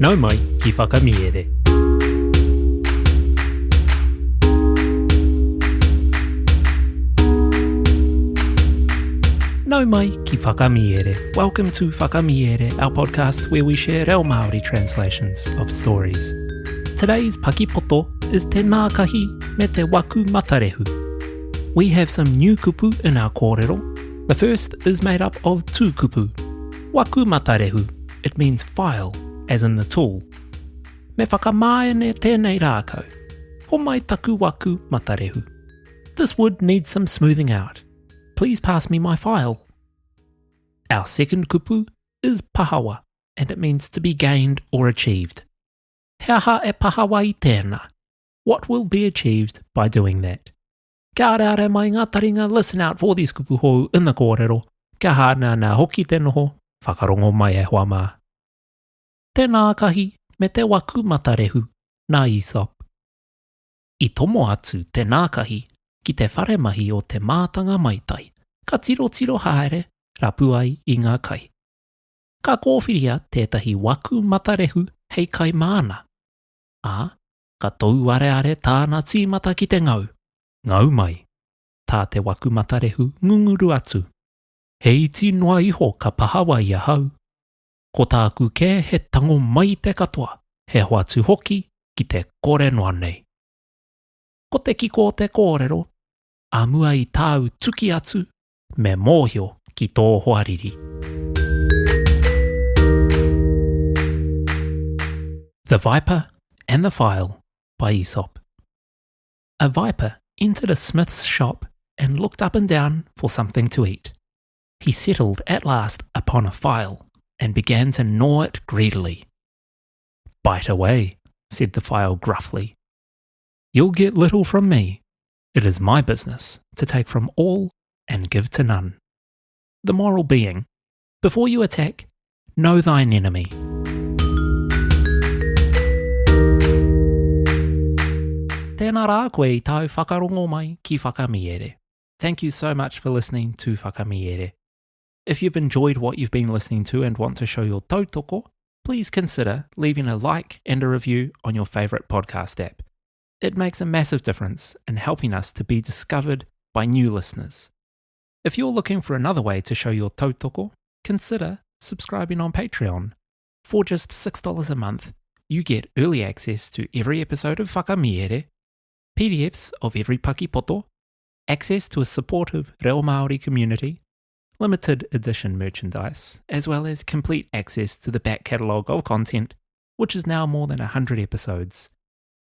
Nau mai ki whakamiere. Nau mai ki whakamiere. Welcome to Whakamiere, our podcast where we share reo Māori translations of stories. Today's Paki Poto is te Nākahi me te Waku Matarehu. We have some new kupu in our kōrero. The first is made up of two kupu. Waku Matarehu, it means file, as in the tool. Me whakamaene tēnei rākau. Ho mai taku waku matarehu. This wood needs some smoothing out. Please pass me my file. Our second kupu is pahawa, and it means to be gained or achieved. He aha e pahawa I tēnā. What will be achieved by doing that? Kia ora mai ngā taringa, listen out for these kupu hou in the kōrero. Kia hana nā hoki te noho, whakarongo mai e hoa mā. Te Nākahi me te Waku Matarehu, nā Aesop. I tomo atu te Nākahi ki te whare mahi o te mātanga maitai, ka tiro haere rapu ai I ngā kai. Ka kōwhiria tētahi Waku Matarehu hei kai māna. Ā, ka tau are tāna tīmata ki te ngau. Ngau mai, tā te Waku Matarehu ngunguru atu. Hei ti noa iho ka pahawa ia hau. Ko tāku kē he tango mai te katoa, he hoatu hoki ki te kore noa nei. Ko te kiko o te kōrero, amua I tāu tuki atu, me mōhio ki tō hoariri. The Viper and the File by Aesop. A viper entered a smith's shop and looked up and down for something to eat. He settled at last upon a file and began to gnaw it greedily. "Bite away," said the file gruffly. "You'll get little from me. It is my business to take from all and give to none." The moral being, before you attack, know thine enemy. Tēnā rā koe I tau whakarongo mai ki whakamiere. Thank you so much for listening to Whakamiere. If you've enjoyed what you've been listening to and want to show your tautoko, please consider leaving a like and a review on your favourite podcast app. It makes a massive difference in helping us to be discovered by new listeners. If you're looking for another way to show your tautoko, consider subscribing on Patreon. For just $6 a month, you get early access to every episode of Whakamiere, PDFs of every Paki Poto, access to a supportive reo Māori community, limited edition merchandise, as well as complete access to the back catalogue of content, which is now more than 100 episodes.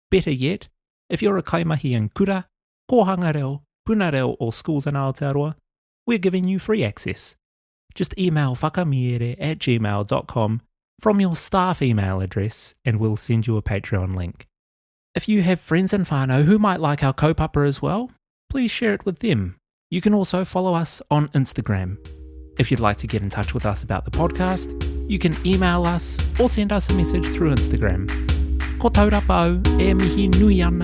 Better yet, if you're a kaimahi in kura, kohanga reo, puna reo or schools in Aotearoa, we're giving you free access. Just email whakamiere@gmail.com from your staff email address and we'll send you a Patreon link. If you have friends in whānau who might like our kaupapa as well, please share it with them. You can also follow us on Instagram. If you'd like to get in touch with us about the podcast, you can email us or send us a message through Instagram. Ko Taurapa au, e mihi nui ana,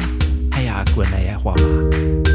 hei a koe nei e hoa mā.